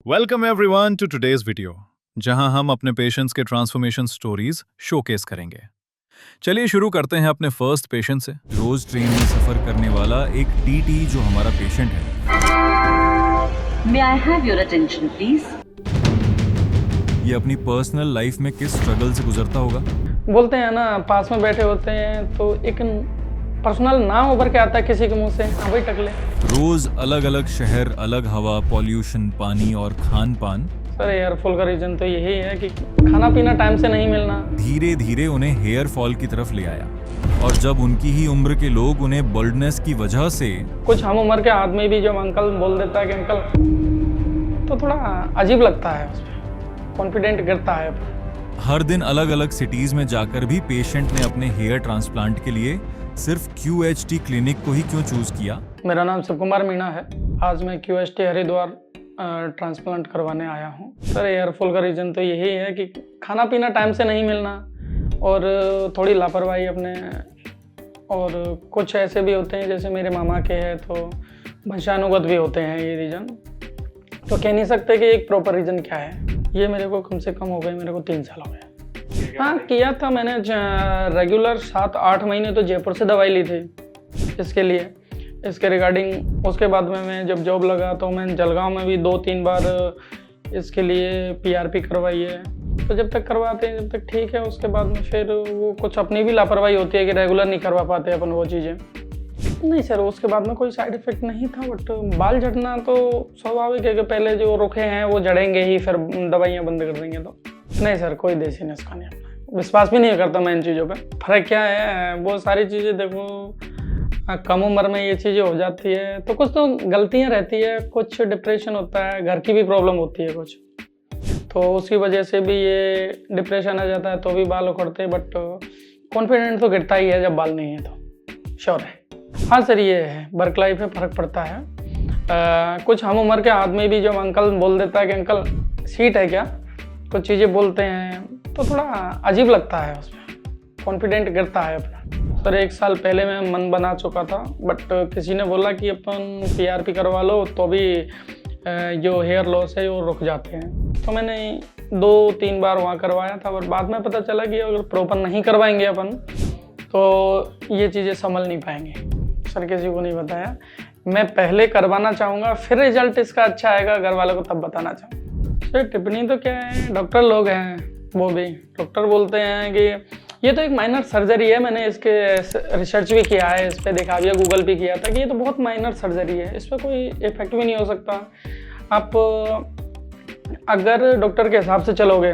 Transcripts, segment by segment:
Welcome everyone to today's video, जहां हम अपने पेशेंट्स के ट्रांसफॉर्मेशन स्टोरीज शोकेस करेंगे। चलिए शुरू करते हैं अपने फर्स्ट पेशेंट से। रोज ट्रेन में सफर करने वाला एक टीटी जो हमारा पेशेंट है। May I have your attention, please? ये अपनी पर्सनल लाइफ में किस स्ट्रगल से गुजरता होगा? बोलते हैं ना, पास में बैठे होते हैं तो एक पर्सनल नाम उभर के आता है किसी के मुंह से, हाँ भाई टकले। रोज अलग अलग शहर, अलग हवा, पॉल्यूशन, पानी और खान पान। सर एयरफॉल का रीजन तो यही है कि खाना पीना टाइम से नहीं मिलना। धीरे धीरे उन्हें हेयर फॉल की तरफ ले आया, और जब उनकी ही उम्र के लोग उन्हें बल्डनेस की वजह से कुछ हम उम्र के आदमी भी जब अंकल बोल देता है कि अंकल, तो थोड़ा अजीब लगता है, उसमें कॉन्फिडेंट गिरता है। हर दिन अलग अलग सिटीज में जाकर भी पेशेंट ने अपने हेयर ट्रांसप्लांट के लिए सिर्फ QHT क्लिनिक को ही क्यों चूज किया? मेरा नाम शिव कुमार मीणा है। आज मैं QHT हरिद्वार ट्रांसप्लांट करवाने आया हूँ। सर एयरफॉल का रीज़न तो यही है कि खाना पीना टाइम से नहीं मिलना और थोड़ी लापरवाही अपने, और कुछ ऐसे भी होते हैं जैसे मेरे मामा के हैं तो वंशानुगत भी होते हैं ये रीज़न। तो कह नहीं सकते कि एक प्रॉपर रीज़न क्या है। ये मेरे को कम से कम हो गए, मेरे को 3 साल हो गए। हाँ किया था मैंने रेगुलर 7-8 महीने तो जयपुर से दवाई ली थी इसके लिए, इसके रिगार्डिंग। उसके बाद में मैं जब जॉब लगा तो मैं जलगांव में भी 2-3 बार इसके लिए PRP करवाई है। तो जब तक करवाते हैं जब तक ठीक है, उसके बाद में फिर वो कुछ अपनी भी लापरवाही होती है कि रेगुलर नहीं करवा पाते अपन वो चीज़ें। नहीं सर, उसके बाद में कोई साइड इफ़ेक्ट नहीं था, बट बाल झड़ना तो स्वाभाविक है कि पहले जो रुखे हैं वो झड़ेंगे ही, फिर दवाइयाँ बंद कर देंगे। तो नहीं सर, कोई देसी नुस्खा नहीं अपना, विश्वास भी नहीं करता मैं इन चीज़ों पे। फ़र्क क्या है, वो सारी चीज़ें देखो कम उम्र में ये चीज़ें हो जाती है तो कुछ तो गलतियाँ रहती है, कुछ डिप्रेशन होता है, घर की भी प्रॉब्लम होती है कुछ, तो उसकी वजह से भी ये डिप्रेशन आ जाता है तो भी बाल उखड़ते हैं। बट कॉन्फिडेंट तो गिरता ही है जब बाल नहीं है, तो श्योर है। हाँ सर, ये है वर्क लाइफ में फ़र्क पड़ता है। कुछ हम उम्र के आदमी भी जब अंकल बोल देता है कि अंकल सीट है क्या, कुछ चीज़ें बोलते हैं तो थोड़ा अजीब लगता है, उसमें कॉन्फिडेंट गिरता है अपना। सर 1 साल पहले मैं मन बना चुका था, बट किसी ने बोला कि अपन PRP करवा लो तो भी जो हेयर लॉस है वो रुक जाते हैं। तो मैंने 2-3 बार वहाँ करवाया था, और बाद में पता चला कि अगर प्रॉपर नहीं करवाएंगे अपन तो ये चीज़ें संभल नहीं पाएंगे। सर किसी को नहीं बताया, मैं पहले करवाना चाहूँगा, फिर रिजल्ट इसका अच्छा आएगा घर वालों को तब बताना चाहूँगा। सर टिप्पणी तो क्या है, डॉक्टर लोग हैं, वो भी डॉक्टर बोलते हैं कि ये तो एक माइनर सर्जरी है। मैंने इसके रिसर्च भी किया है, इस पर देखा भी है, गूगल भी किया था कि ये तो बहुत माइनर सर्जरी है, इस पर कोई इफेक्ट भी नहीं हो सकता। आप अगर डॉक्टर के हिसाब से चलोगे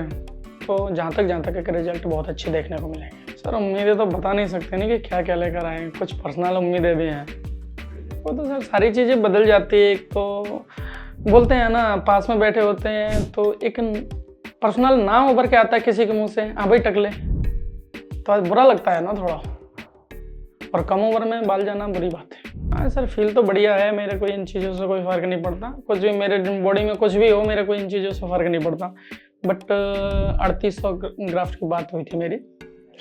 तो जहाँ तक एक रिजल्ट बहुत अच्छी देखने को मिलेंगे। सर उम्मीदें तो बता नहीं सकते नहीं कि क्या क्या लेकर आए, कुछ पर्सनल उम्मीदें भी हैं। वो तो सर सारी चीज़ें बदल जाती है। एक तो बोलते हैं ना, पास में बैठे होते हैं तो एक पर्सनल नाम उभर के आता है किसी के मुंह से, हाँ भाई टकले, तो बुरा लगता है ना थोड़ा, और कम उम्र में बाल जाना बुरी बात है। हाँ सर, फील तो बढ़िया है, मेरे को इन चीज़ों से कोई फ़र्क नहीं पड़ता। कुछ भी मेरे बॉडी में कुछ भी हो, मेरे को इन चीज़ों से फ़र्क नहीं पड़ता। बट 3800 ग्राफ्ट की बात हुई थी मेरी।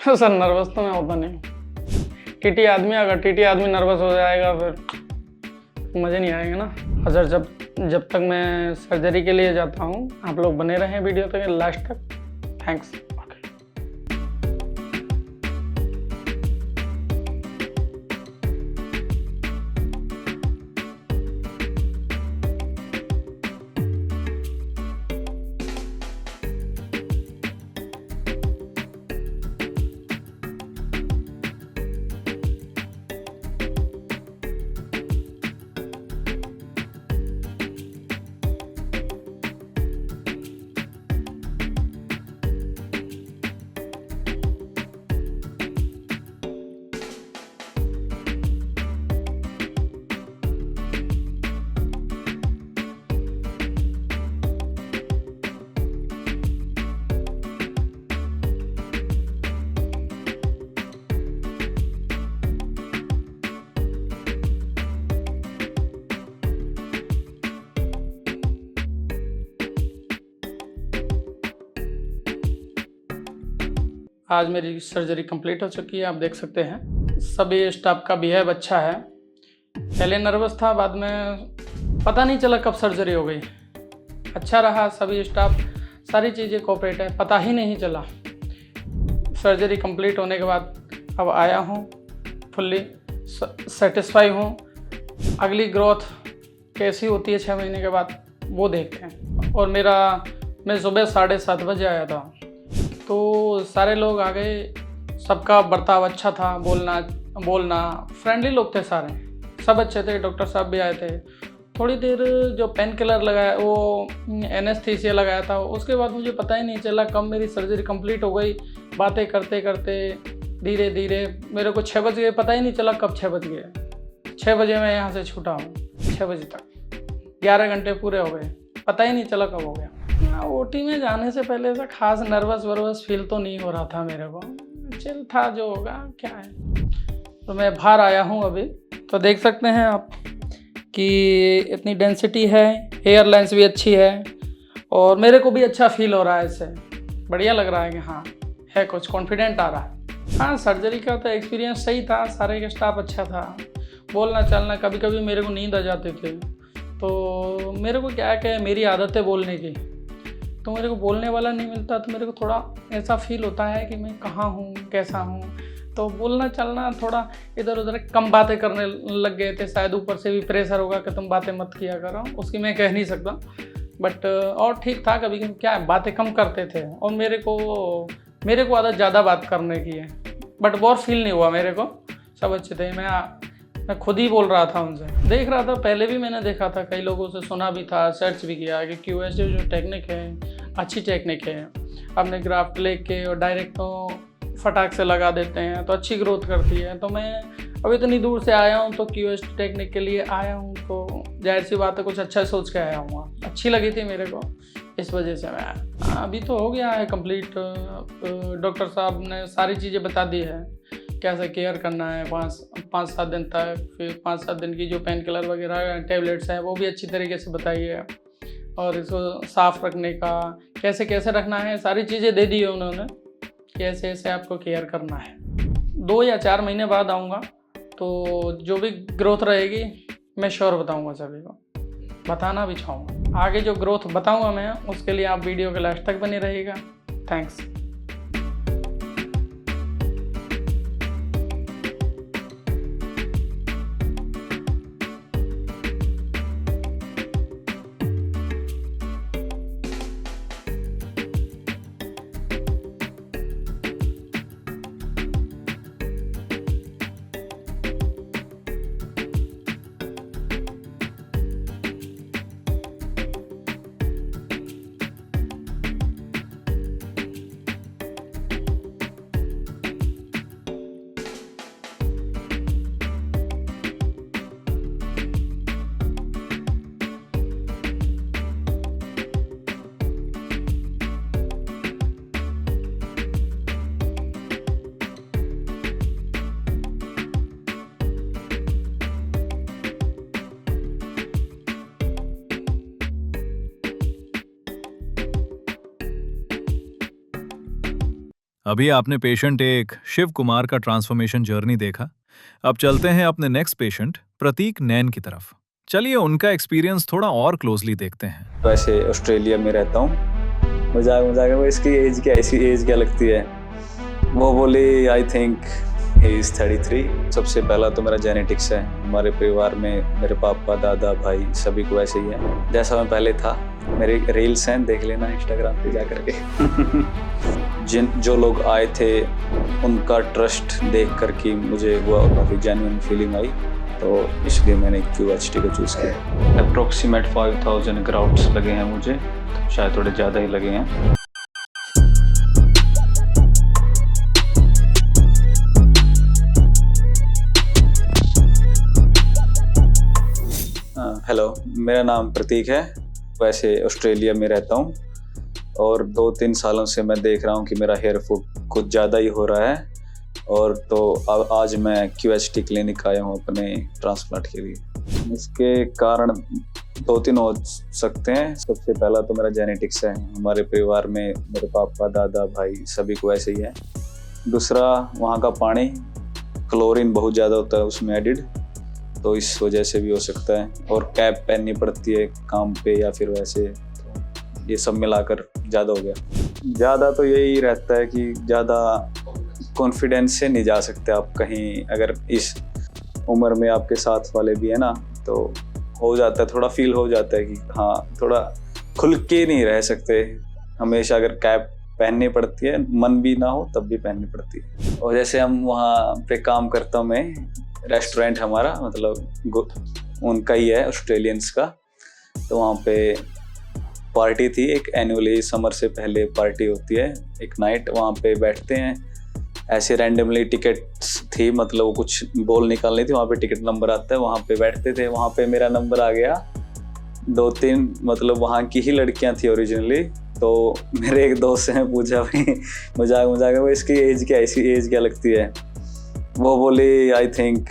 सर नर्वस तो मैं होता नहीं हूँ। टीटी आदमी, अगर टीटी आदमी नर्वस हो जाएगा फिर मज़े नहीं आएंगे ना। सर जब तक मैं सर्जरी के लिए जाता हूँ, आप लोग बने रहें वीडियो तक लास्ट तक। थैंक्स। आज मेरी सर्जरी कंप्लीट हो चुकी है, आप देख सकते हैं। सभी स्टाफ का बिहेव अच्छा है। पहले नर्वस था, बाद में पता नहीं चला कब सर्जरी हो गई। अच्छा रहा, सभी स्टाफ सारी चीज़ें कोऑपरेट है, पता ही नहीं चला। सर्जरी कंप्लीट होने के बाद अब आया हूँ, फुल्ली सेटिस्फाई हूँ। अगली ग्रोथ कैसी होती है 6 महीने के बाद वो देखते हैं। और मैं सुबह 7:30 बजे आया था, तो सारे लोग आ गए, सबका बर्ताव अच्छा था, बोलना फ्रेंडली लोग थे, सारे सब अच्छे थे। डॉक्टर साहब भी आए थे। थोड़ी देर जो पेन किलर लगाया, वो एनेस्थीसिया लगाया था, उसके बाद मुझे पता ही नहीं चला कब मेरी सर्जरी कंप्लीट हो गई। बातें करते करते धीरे धीरे मेरे को 6 बज गए, पता ही नहीं चला कब 6 बज गए। 6 बजे मैं यहाँ से छूटा हूँ, 6 बजे तक 11 घंटे पूरे हो गए, पता ही नहीं चला कब हो गया। ओटी में जाने से पहले ऐसा खास नर्वस फील तो नहीं हो रहा था मेरे को, चिल था, जो होगा क्या है। तो मैं बाहर आया हूँ अभी, तो देख सकते हैं आप कि इतनी डेंसिटी है, हेयर लेंस भी अच्छी है और मेरे को भी अच्छा फील हो रहा है। इससे बढ़िया लग रहा है कि हाँ है, कुछ कॉन्फिडेंट आ रहा है। हाँ, सर्जरी का तो एक्सपीरियंस सही था, सारे का स्टाफ अच्छा था, बोलना चलना। कभी कभी मेरे को नींद आ जाती थी, तो मेरे को क्या है, मेरी आदत है बोलने की, तो मेरे को बोलने वाला नहीं मिलता, तो मेरे को थोड़ा ऐसा फील होता है कि मैं कहाँ हूँ, कैसा हूँ। तो बोलना चलना थोड़ा इधर उधर, कम बातें करने लग गए थे। शायद ऊपर से भी प्रेशर होगा कि तुम बातें मत किया करो, उसकी मैं कह नहीं सकता, बट और ठीक था। कभी कभी क्या है, बातें कम करते थे और मेरे को आदत ज़्यादा बात करने की है, बट बोर फील नहीं हुआ मेरे को, सब अच्छे थे। मैं खुद ही बोल रहा था उनसे, देख रहा था, पहले भी मैंने देखा था, कई लोगों से सुना भी था, सर्च भी किया कि QST जो टेक्निक है अच्छी टेक्निक है। अपने ग्राफ्ट लेके और डायरेक्ट तो फटाक से लगा देते हैं तो अच्छी ग्रोथ करती है। तो मैं अभी इतनी दूर से आया हूँ, तो QST टेक्निक के लिए आया हूँ, तो जाहिर सी बात है कुछ अच्छा सोच के आया हूँ। अच्छी लगी थी मेरे को, इस वजह से मैं आया। अभी तो हो गया है कंप्लीट। डॉक्टर साहब ने सारी चीज़ें बता दी है, कैसे केयर करना है 5-7 दिन तक। फिर 5-7 दिन की जो पेन किलर वगैरह टेबलेट्स हैं वो भी अच्छी तरीके से बताई है, और इसको साफ़ रखने का कैसे रखना है, सारी चीज़ें दे दी है उन्होंने, कैसे ऐसे आपको केयर करना है। 2 या 4 महीने बाद आऊँगा, तो जो भी ग्रोथ रहेगी मैं श्योर बताऊँगा, सभी को बताना भी चाहूँगा। आगे जो ग्रोथ बताऊँगा मैं, उसके लिए आप वीडियो के लास्ट तक बने रहिएगा। थैंक्स। अभी आपने पेशेंट एक शिव कुमार का ट्रांसफॉर्मेशन जर्नी देखा। अब चलते हैं अपने नेक्स्ट पेशेंट प्रतीक नैन की तरफ। चलिए उनका एक्सपीरियंस थोड़ा और क्लोजली देखते हैं। वैसे ऑस्ट्रेलिया में रहता हूँ। मजाक वो इसकी एज क्या लगती है। वो बोली आई थिंक ही इज 33। सबसे पहला तो मेरा जेनेटिक्स है। हमारे परिवार में मेरे पापा, दादा, भाई सभी को ऐसे ही है जैसा मैं पहले था। मेरे रील्स हैं, देख लेना इंस्टाग्राम पे जा करके। जो लोग आए थे उनका ट्रस्ट देख कर के मुझे वो काफ़ी जेन्युइन फीलिंग आई, तो इसलिए मैंने QHT को चूज़ किया। अप्रोक्सीमेट 5000 ग्राफ्ट्स लगे हैं मुझे, शायद थोड़े ज़्यादा ही लगे हैं। हेलो, मेरा नाम प्रतीक है। वैसे ऑस्ट्रेलिया में रहता हूँ और 2-3 सालों से मैं देख रहा हूँ कि मेरा हेयर फॉल कुछ ज़्यादा ही हो रहा है, और तो अब आज मैं QHT क्लिनिक आया हूँ अपने ट्रांसप्लांट के लिए। इसके कारण 2-3 हो सकते हैं। सबसे पहला तो मेरा जेनेटिक्स है। हमारे परिवार में मेरे पापा, दादा, भाई सभी को ऐसे ही है। दूसरा, वहाँ का पानी क्लोरीन बहुत ज़्यादा होता है उसमें एडिड, तो इस वजह से भी हो सकता है। और कैप पहननी पड़ती है काम पे या फिर वैसे, तो ये सब मिलाकर ज़्यादा हो गया। ज़्यादा तो यही रहता है कि ज़्यादा कॉन्फिडेंस से नहीं जा सकते आप कहीं, अगर इस उम्र में आपके साथ वाले भी है ना, तो हो जाता है, थोड़ा फील हो जाता है कि हाँ थोड़ा खुल के नहीं रह सकते हमेशा, अगर कैप पहननी पड़ती है, मन भी ना हो तब भी पहननी पड़ती है। और जैसे हम वहाँ पे काम करता हूँ मैं, रेस्टोरेंट हमारा मतलब उनका ही है, ऑस्ट्रेलियंस का, तो वहाँ पे पार्टी थी एक, एनुअली समर से पहले पार्टी होती है एक नाइट, वहाँ पे बैठते हैं ऐसे रैंडमली, टिकट्स थी मतलब वो कुछ बॉल निकालनी थी, वहाँ पे टिकट नंबर आता है, वहाँ पे बैठते थे, वहाँ पे मेरा नंबर आ गया। 2-3 मतलब वहाँ की ही लड़कियाँ थी ओरिजिनली, तो मेरे एक दोस्त से पूछा भाई मजाक वो इसकी एज क्या, ऐसी एज क्या लगती है, वो बोली आई थिंक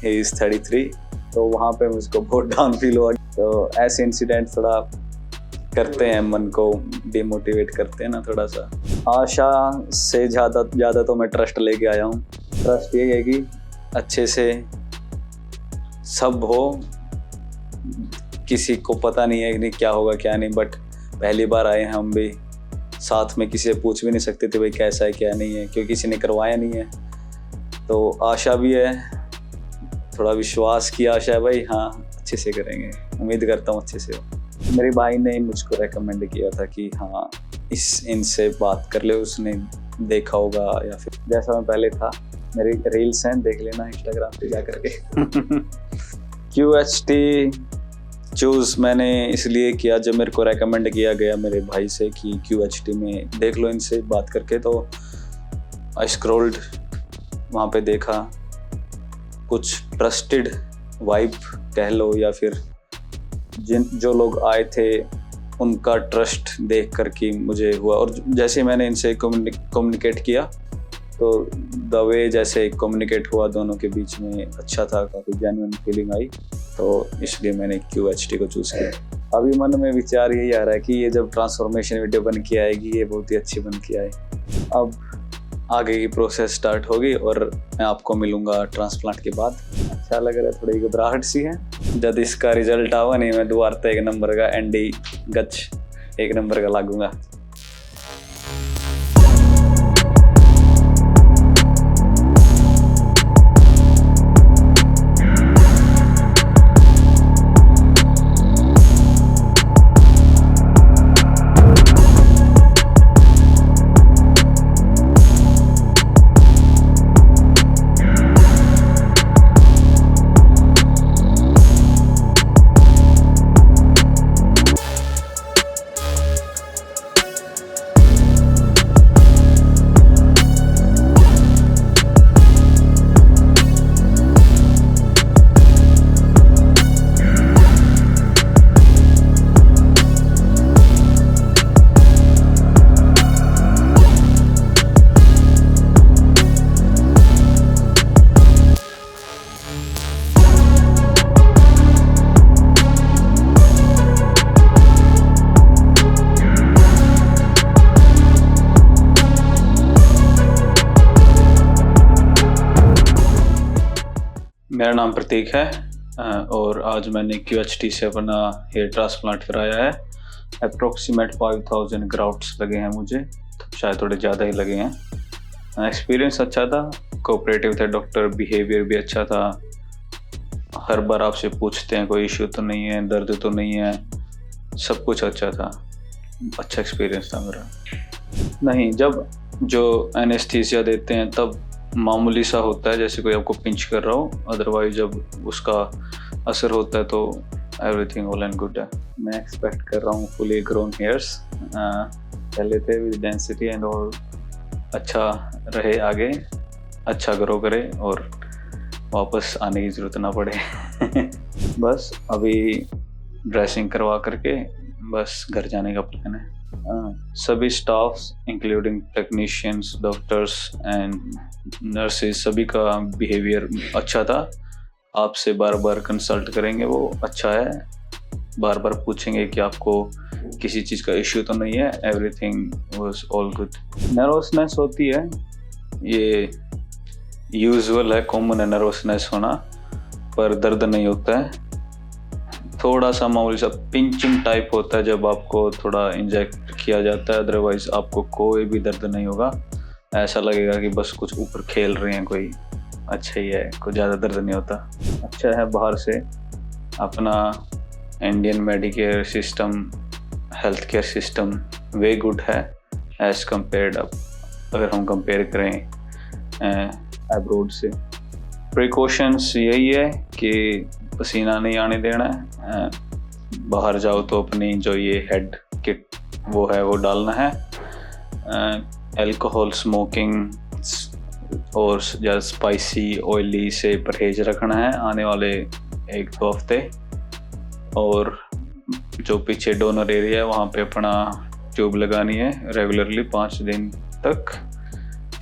ही इज़ 33, तो वहाँ पे मुझको बहुत डाउन फील हुआ। तो ऐसे इंसिडेंट थोड़ा करते हैं, मन को डिमोटिवेट करते हैं ना थोड़ा सा। आशा से ज़्यादा तो मैं ट्रस्ट लेके आया हूँ। ट्रस्ट ये है कि अच्छे से सब हो, किसी को पता नहीं है कि क्या होगा क्या नहीं, बट पहली बार आए हैं हम भी, साथ में किसी से पूछ भी नहीं सकते थे भाई कैसा है क्या नहीं है, क्योंकि किसी ने करवाया नहीं है। तो आशा भी है, थोड़ा विश्वास की आशा है भाई, हाँ अच्छे से करेंगे, उम्मीद करता हूँ अच्छे से हो। मेरे भाई ने मुझको रेकमेंड किया था कि हाँ इनसे बात कर ले, उसने देखा होगा या फिर जैसा मैं पहले था, मेरी रील्स हैं देख लेना इंस्टाग्राम पे जा करके। QHT चूज़ मैंने इसलिए किया, जब मेरे को रेकमेंड किया गया मेरे भाई से कि QHT में देख लो इनसे बात करके, तो आई स्क्रॉल्ड, वहाँ पे देखा, कुछ ट्रस्टेड वाइब कह लो या फिर जो लोग आए थे उनका ट्रस्ट देख कर के मुझे हुआ। और जैसे मैंने इनसे कम्युनिकेट किया, तो द वे जैसे कम्युनिकेट हुआ दोनों के बीच में अच्छा था, काफ़ी जेन्युइन फीलिंग आई, तो इसलिए मैंने QHT को चूज़ किया। अभी मन में विचार यही आ रहा है कि ये जब ट्रांसफॉर्मेशन वीडियो बन के आएगी, ये बहुत ही अच्छी बन के आए। अब आगे की प्रोसेस स्टार्ट होगी और मैं आपको मिलूंगा ट्रांसप्लांट के बाद। अच्छा लग रहा है, थोड़ी घबराहट सी है। जब इसका रिजल्ट आवा नहीं, मैं दोबारा 1 नंबर का ND गच 1 नंबर का लागूंगा। मेरा नाम प्रतीक है और आज मैंने QHT से अपना हेयर ट्रांसप्लांट कराया है। अप्रोक्सीमेट 5000 ग्राफ्ट्स लगे हैं मुझे, शायद थोड़े ज़्यादा ही लगे हैं। एक्सपीरियंस अच्छा था, कोऑपरेटिव थे डॉक्टर, बिहेवियर भी अच्छा था, हर बार आपसे पूछते हैं कोई इश्यू तो नहीं है, दर्द तो नहीं है, सब कुछ अच्छा था। अच्छा एक्सपीरियंस था मेरा। नहीं, जब जो एनेस्थीसिया देते हैं तब मामूली सा होता है, जैसे कोई आपको पिंच कर रहा हो, अदरवाइज जब उसका असर होता है तो एवरीथिंग ऑल एंड गुड है। मैं एक्सपेक्ट कर रहा हूँ फुली ग्रोन हेयर्स, पहले थे विद डेंसिटी एंड ऑल, अच्छा रहे आगे, अच्छा ग्रो करे और वापस आने की ज़रूरत ना पड़े। बस अभी ड्रेसिंग करवा करके बस घर जाने का प्लान है। सभी staffs including technicians, doctors and nurses, सभी का बिहेवियर अच्छा था। आपसे बार बार कंसल्ट करेंगे, वो अच्छा है, बार बार पूछेंगे कि आपको किसी चीज़ का इश्यू तो नहीं है, everything was all good. Nervousness होती है, ये यूजुअल है, कॉमन है नर्वसनेस होना, पर दर्द नहीं होता है। थोड़ा सा मामूली सा पिंचिंग टाइप होता है जब आपको थोड़ा इंजेक्ट किया जाता है, अदरवाइज आपको कोई भी दर्द नहीं होगा। ऐसा लगेगा कि बस कुछ ऊपर खेल रहे हैं कोई, अच्छा ही है, कोई ज़्यादा दर्द नहीं होता। अच्छा है, बाहर से अपना Indian medicare system, health care system very good है एज़ कम्पेयर्ड, अगर हम कंपेयर करें अब्रोड से। प्रिकॉशंस यही है कि पसीना नहीं आने देना है, बाहर जाओ तो अपनी जो ये हेड किट वो है वो डालना है। अल्कोहल, स्मोकिंग और ज़्यादा स्पाइसी ऑयली से परहेज रखना है आने वाले 1-2 हफ्ते। और जो पीछे डोनर एरिया है वहाँ पे अपना ट्यूब लगानी है रेगुलरली 5 दिन तक।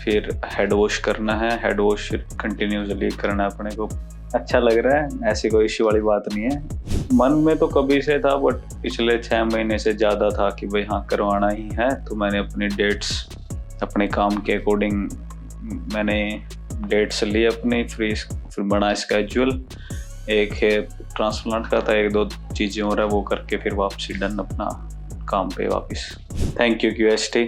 फिर हेड वॉश करना है, हेड वॉश कंटिन्यूसली करना है अपने को। अच्छा लग रहा है, ऐसी कोई इश्यू वाली बात नहीं है। मन में तो कभी से था, बट पिछले 6 महीने से ज़्यादा था कि भाई हाँ करवाना ही है। तो मैंने अपनी डेट्स अपने काम के अकॉर्डिंग मैंने डेट्स ली अपनी, फिर बना स्केड्यूल। एक है ट्रांसप्लांट का था, 1-2 चीज़ें और है वो करके फिर वापसी डन अपना काम पे वापस। Thank you QST।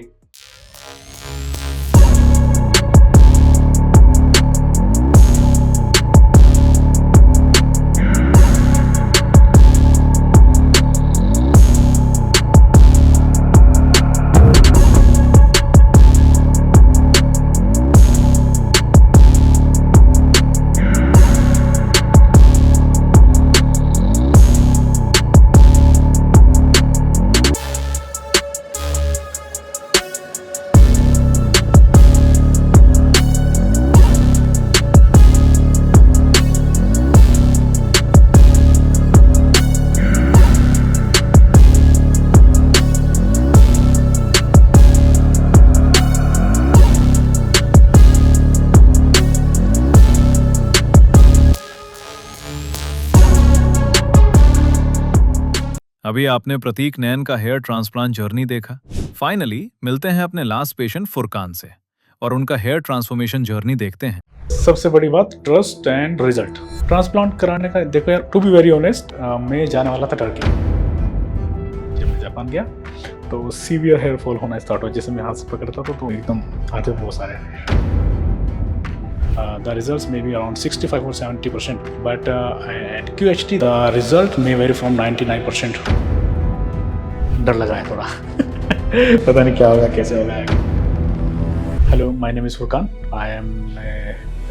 अभी आपने प्रतीक नैन का हेयर ट्रांसप्लांट जर्नी देखा। फाइनली मिलते हैं अपने लास्ट पेशेंट फुरकान से और उनका हेयर ट्रांसफॉर्मेशन जर्नी देखते हैं। सबसे बड़ी बात ट्रस्ट एंड रिजल्ट। ट्रांसप्लांट कराने का देखो यार, टू बी वेरी ऑनेस्ट, मैं जाने वाला था टर्की। जब मैं जापान गया तो सीवियर हेयर फॉल होना स्टार्ट हुआ। जैसे मैं हाथ से पकड़ता था तो एकदम आते थे बहुत सारे। The results may be around 65 or 70%, but at QHT the result may vary from 99%. डर लगा है थोड़ा पता नहीं क्या होगा, कैसे होगा। Hello, my name is Furkan. I am a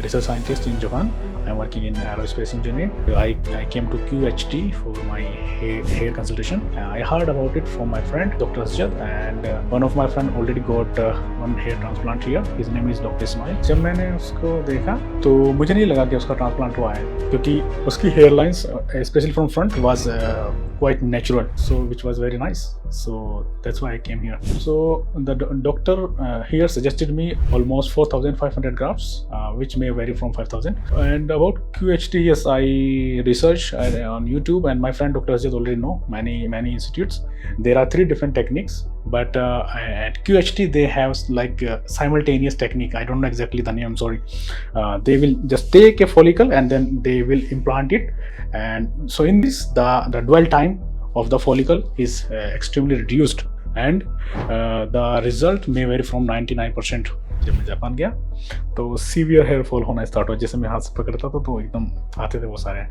research scientist in Japan. I am working in aerospace engineering. I came to QHT for my hair consultation. I heard about it from my friend Dr. Asjad, and one of my friend already got one hair transplant here. His name is Dr. Ismail. जब मैंने उसको देखा तो मुझे नहीं लगा कि उसका ट्रांसप्लांट हुआ है, क्योंकि उसकी hair lines especially from front was quite natural, so which was very nice. So that's why I came here. So the doctor here suggested me almost 4,500 grafts, which may vary from 5,000. And about QHT, yes, I researched on YouTube, and my friend Dr. Asjad already know many institutes. There are 3 different techniques, but at QHT they have like simultaneous technique. I don't know exactly the name, I'm sorry. They will just take a follicle and then they will implant it, and so in this the dwell time of the follicle is extremely reduced, and the result may vary from 99%. जब मैं Japan गया तो severe hair fall होना start हुआ। जैसे मैं हाथ से पकड़ता था तो एकदम आते थे वो सारे।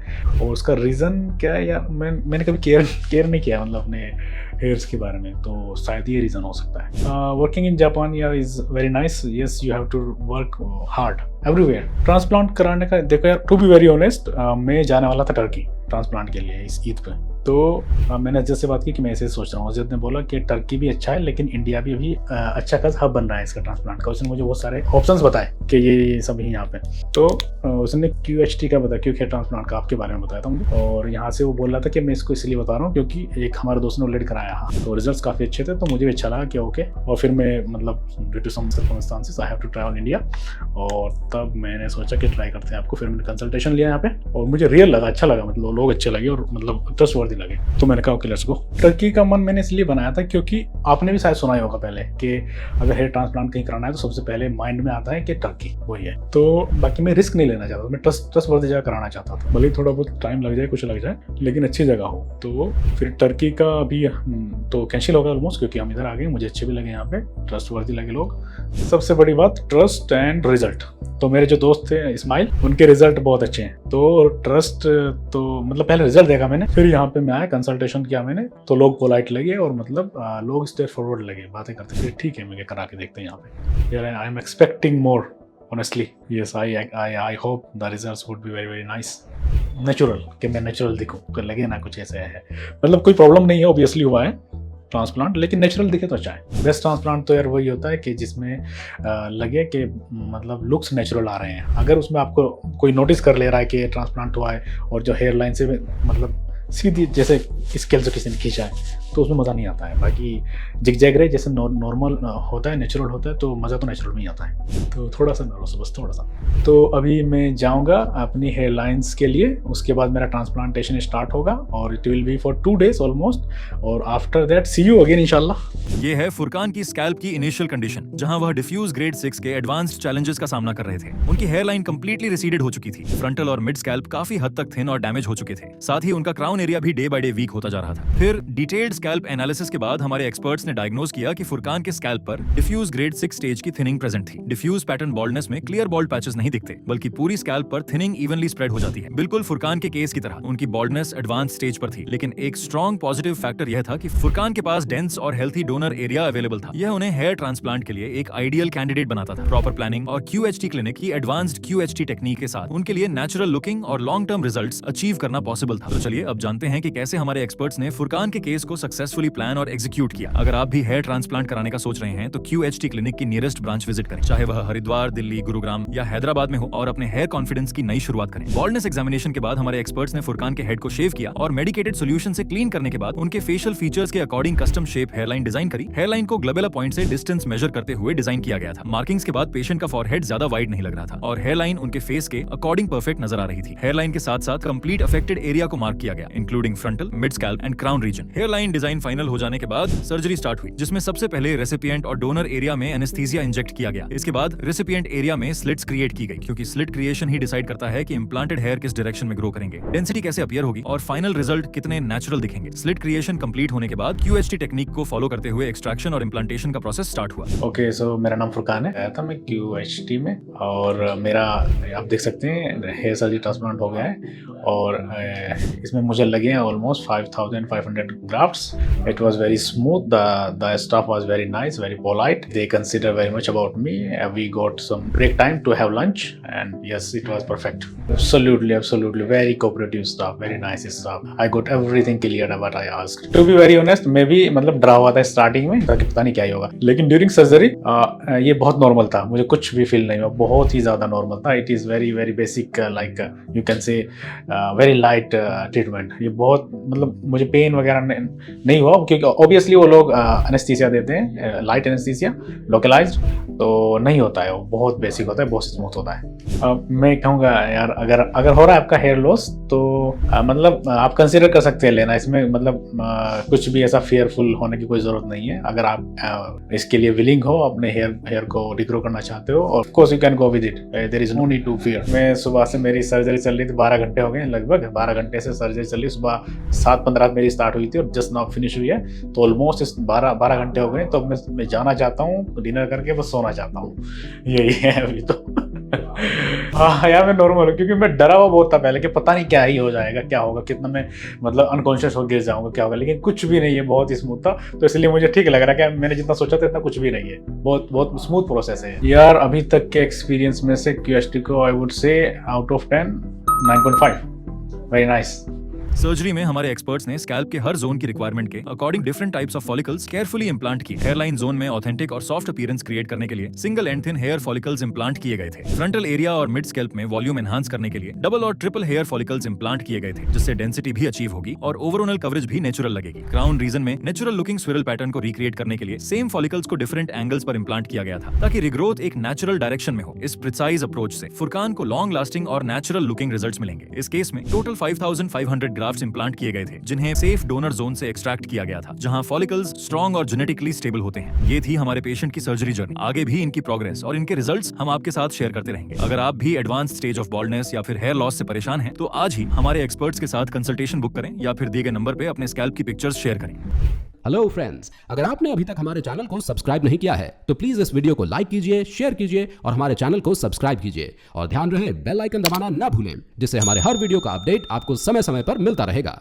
और उसका रीज़न क्या है यार, मैंने कभी केयर नहीं किया मतलब अपने हेयर्स के बारे में, तो शायद ये रीज़न हो सकता है। वर्किंग इन जापान यार is very nice. Yes, you have to work hard everywhere. Transplant कराने का देखो यार, टू बी वेरी ऑनेस्ट, मैं जाने वाला था टर्की ट्रांसप्लांट के लिए इस ईद पे। तो मैंने अजद से बात की कि मैं ऐसे सोच रहा हूँ। अजद ने बोला कि टर्की भी अच्छा है, लेकिन इंडिया भी अभी अच्छा खासा हब बन रहा है इसका ट्रांसप्लांट का। उसने मुझे बहुत सारे ऑप्शंस बताए कि ये सब ही यहाँ पे। तो उसने QHT का बताया, क्योंकि ट्रांसप्लांट का आपके बारे में बताया था मुझे। और यहाँ से वो बोल रहा था कि मैं इसको इसलिए बता रहा हूँ क्योंकि एक हमारे दोस्त ने ऑलरेडी कराया, हाँ, तो रिजल्ट्स काफ़ी अच्छे थे, तो मुझे भी अच्छा लगा कि ओके। और फिर मैं मतलब due to some circumstances I have to travel India, और तब मैंने सोचा कि ट्राई करते हैं आपको। फिर मैंने कंसल्टेशन लिया यहाँ पे और मुझे रियल लगा, अच्छा लगा, मतलब लोग अच्छे लगे और मतलब ट्रस्टवर्दी लगे। तो मैंने कहा ओके लेट्स गो। टर्की का मन मैंने इसलिए बनाया था क्योंकि आपने भी शायद सुना ही होगा पहले कि अगर हेयर ट्रांसप्लांट कहीं कराना है तो सबसे पहले माइंड में आता है कि टर्की वही है। तो बाकी मैं रिस्क नहीं लेना चाहता था, मैं ट्रस्ट वर्दी जगह कराना चाहता था, भले ही थोड़ा बहुत टाइम लग जाए, कुछ लग जाए, लेकिन अच्छी जगह हो। तो फिर टर्की का अभी तो कैंसिल होगा ऑलमोस्ट, क्योंकि हम इधर आ गए, मुझे अच्छे भी लगे यहाँ पे, ट्रस्ट वर्दी लगे लोग। सबसे बड़ी बात ट्रस्ट एंड रिजल्ट। तो मेरे जो दोस्त थे इस्माइल, उनके रिजल्ट बहुत अच्छे हैं। तो ट्रस्ट तो मतलब पहले रिजल्ट देखा मैंने, फिर यहाँ पे मैं आया, कंसल्टेशन किया मैंने, तो लोग पोलाइट लगे और मतलब लोग स्ट्रेट फॉरवर्ड लगे, बातें करते थे। ठीक है, मैं करा के देखते हैं यहाँ पे। यार I am expecting more honestly. Yes, I hope the results would be very nice. Natural, कि मैं नेचुरल दिखूं, कि लगे ना कुछ ऐसा है, मतलब कोई प्रॉब्लम नहीं है, ऑब्वियसली हुआ है ट्रांसप्लांट, लेकिन नेचुरल दिखे तो अच्छा है। बेस्ट ट्रांसप्लांट तो यार वही होता है कि जिसमें लगे कि मतलब लुक्स नेचुरल आ रहे हैं। अगर उसमें आपको कोई नोटिस कर ले रहा है कि ट्रांसप्लांट हुआ है और जो हेयर लाइन से मतलब सीधी जैसे स्केल से किसी ने खींचा है, तो उसमें मज़ा नहीं आता है। बाकी जिग-जैग रहे जैसे नॉर्मल होता है, नेचुरल होता है, तो मज़ा तो नेचुरल में ही आता है। तो थोड़ा सा नर्वस, बस थोड़ा सा। तो अभी मैं जाऊंगा अपनी हेयर लाइन्स के लिए, उसके बाद मेरा ट्रांसप्लांटेशन स्टार्ट होगा और it will be for 2 days almost, और after that see you again इंशाल्लाह। ये है फुरकान की स्कैल्प की इनिशियल कंडीशन, जहां वह डिफ्यूज ग्रेड 6 के एडवांस्ड चैलेंजेस का सामना कर रहे थे। उनकी हेयर लाइन कंप्लीटली रिसीडेड हो चुकी थी, फ्रंटल और मिड स्कैल्प काफी हद तक थिन और डैमेज हो चुके थे, साथ ही उनका क्राउन एरिया भी डे बाय डे वीक होता जा रहा था। फिर डिटेल्ड स्कैल्प एनालिसिस के बाद हमारे एक्सपर्ट्स ने डायग्नोज किया कि फुरकान के स्कैल्प पर डिफ्यूज ग्रेड 6 स्टेज की थिनिंग प्रेजेंट थी। डिफ्यूज पैटर्न बॉल्डनेस में क्लियर बॉल्ड पैचेस नहीं दिखते, बल्कि पूरी स्कैल्प पर थिनिंग इवनली स्प्रेड हो जाती है। बिल्कुल फुरकान के केस की तरह उनकी बॉल्डनेस एडवांस स्टेज पर थी, लेकिन एक स्ट्रॉन्ग पॉजिटिव फैक्टर यह था कि फुरकान के पास डेंस और हेल्थी डोनर एरिया अवेलेबल था। यह उन्हें हेयर ट्रांसप्लांट के लिए एक आइडियल कैंडिडेट बनाता था। प्रॉपर प्लानिंग और QHT क्लिनिक की एडवांस्ड QHT टेक्निक के साथ उनके लिए नेचुरल लुकिंग और लॉन्ग टर्म रिजल्ट्स अचीव करना पॉसिबल था। तो चलिए अब जानते हैं कि कैसे हमारे एक्सपर्ट्स ने फुरकान के केस को सक्सेसफुली प्लान और एग्जीक्यूट किया। अगर आप भी हेयर ट्रांसप्लांट कराने का सोच रहे हैं तो QHT क्लिनिक की नियरेस्ट ब्रांच विजिट करें, चाहे वह हरिद्वार, दिल्ली, गुरुग्राम या हैदराबाद में हो, और अपने हेयर कॉन्फिडेंस की नई शुरुआत करें। बॉल्डनेस एग्जामिनेशन के बाद हमारे एक्सपर्ट्स ने फुरकान के हेड को शेव किया और मेडिकेटेड सोल्यूशन से क्लीन करने के बाद उनके फेशियल फीचर्स के according custom shape hairline design करी। हेयरलाइन को ग्लोबुलर पॉइंट से डिस्टेंस मेजर करते हुए डिजाइन किया गया था। मार्किंग्स के बाद पेशेंट का फॉरहेड ज्यादा वाइड नहीं लग रहा था और हेयरलाइन उनके फेस के अकॉर्डिंग परफेक्ट नजर आ रही थी। हेयरलाइन के साथ साथ कंप्लीट अफेक्टेड एरिया को मार्क किया गया, including frontal, mid scalp and crown region. Hairline design final हो जाने के बाद सर्जरी स्टार्ट हुई, जिसमें सबसे पहले रेसिपिएंट और डोनर एरिया में एनेस्थीसिया इंजेक्ट किया गया। इसके बाद रेसिपिएंट एरिया में स्लिट्स क्रिएट की गई, क्योंकि स्लिट क्रिएशन ही डिसाइड करता है कि इम्प्लांटेड हेयर किस डायरेक्शन में ग्रो करेंगे, डेंसिटी कैसे अपीयर होगी और फाइनल रिजल्ट कितने नेचुरल दिखेंगे। स्लिट क्रिएशन कंप्लीट होने के बाद QHT टेक्निक को फॉलो करते हुए एक्सट्रैक्शन और इम्प्लांटेशन का प्रोसेस स्टार्ट हुआ। ओके, सो मेरा नाम फुरकान है। आया था मैं QHT में, और मेरा आप देख सकते हैं हेयर सर्जरी ट्रांसप्लांट हो गया है, और इसमें मुझे लगे हैं almost 5500 grafts. It was very smooth, the staff was very nice, very polite, they consider very much about me, we got some break time to have lunch, and yes it was perfect. Absolutely very cooperative staff, very nice staff. I got everything cleared what I asked. To be very honest, मैं भी मतलब डरा हुआ था starting में, ताकि पता नहीं क्या ही होगा, लेकिन ड्यूरिंग सर्जरी ये बहुत नॉर्मल था, मुझे कुछ भी फील नहीं हुआ, बहुत ही ज़्यादा नॉर्मल था। It is very basic, like you can say very light treatment. ये बहुत मतलब मुझे पेन वगैरह नहीं हुआ, क्योंकि ऑब्वियसली वो लोग एनेस्थीसिया देते हैं, लाइट एनेस्थीसिया लोकलाइज्ड, तो नहीं होता है, वो बहुत बेसिक होता है, बहुत स्मूथ होता है। मैं कहूँगा यार, अगर हो रहा है आपका हेयर लॉस, तो मतलब आप कंसीडर कर सकते हैं लेना, इसमें मतलब कुछ भी ऐसा फेयरफुल होने की कोई ज़रूरत नहीं है। अगर आप इसके लिए विलिंग हो, अपने हेयर को रिग्रो करना चाहते हो, of course you can go with it, there is no need to fear. मैं सुबह से मेरी सर्जरी चल रही थी, 12 घंटे हो गए, लगभग 12 घंटे से सर्जरी चल रही। सुबह 7:15 मेरी स्टार्ट हुई थी और जस्ट नाउ फिनिश हुई है, तो ऑलमोस्ट 12 घंटे हो गए। तो मैं जाना चाहता हूँ डिनर करके, बस सोना चाहता हूँ, यही है अभी तो। हाँ यार, मैं नॉर्मल हूँ, क्योंकि मैं डरा हुआ बहुत था पहले कि पता नहीं क्या ही हो जाएगा, क्या होगा, कितना मैं मतलब अनकॉन्शियस हो गिर जाऊंगा, क्या होगा, लेकिन कुछ भी नहीं है, बहुत ही स्मूथ था। तो इसलिए मुझे ठीक लग रहा है कि मैंने जितना सोचा था इतना कुछ भी नहीं है, बहुत स्मूथ प्रोसेस है यार। अभी तक के एक्सपीरियंस में से QHT को I would say out of 10 9.5, very nice. Surgery में हमारे एक्सपर्ट्स ने स्कैल्प के हर जोन की रिक्वायरमेंट के according different types of follicles carefully implant किए। हेयरलाइन जोन में ऑथेंटिक और सॉफ्ट अपीयरेंस क्रिएट करने के लिए single and thin hair follicles implant किए गए थे। फ्रंटल एरिया और मिड स्कैल्प में वॉल्यूम एनहांस करने के लिए डबल और ट्रिपल हेयर फॉलिकल्स इंप्लांट किए गए थे, जिससे डेंसिटी भी अचीव होगी और ओवरऑल कवरेज भी नेचुरल लगेगी। क्राउन रीजन में नेचुरल लुकिंग स्विरल पैटर्न को रिक्रिएट करने के लिए सेम फॉलिकल्स को डिफरेंट एंगल्स पर इंप्लांट किया गया था, ताकि रिग्रोथ एक नेचुरल डायरेक्शन में हो। इस प्रिसाइज अप्रोच से फुरकान को लॉन्ग लास्टिंग और नेचुरल लुकिंग रिजल्ट्स मिलेंगे। इस केस में टोटल 5500 ग्राफ्ट ग्राफ्ट्स इम्प्लांट किए गए थे, जिन्हें सेफ डोनर जोन से एक्सट्रैक्ट किया गया था, जहां फॉलिकल्स स्ट्रॉन्ग और जेनेटिकली स्टेबल होते हैं। ये थी हमारे पेशेंट की सर्जरी जर्नी। आगे भी इनकी प्रोग्रेस और इनके रिजल्ट्स हम आपके साथ शेयर करते रहेंगे। अगर आप भी एडवांस स्टेज ऑफ बॉल्डनेस या फिर हेयर लॉस से परेशान हैं, तो आज ही हमारे एक्सपर्ट्स के साथ कंसल्टेशन बुक करें या फिर दिए गए नंबर पे अपने स्कैल्प की पिक्चर्स शेयर करें। हेलो फ्रेंड्स, अगर आपने अभी तक हमारे चैनल को सब्सक्राइब नहीं किया है तो प्लीज इस वीडियो को लाइक कीजिए, शेयर कीजिए और हमारे चैनल को सब्सक्राइब कीजिए। और ध्यान रहे बेल आइकन दबाना ना भूलें, जिससे हमारे हर वीडियो का अपडेट आपको समय समय पर मिलता रहेगा।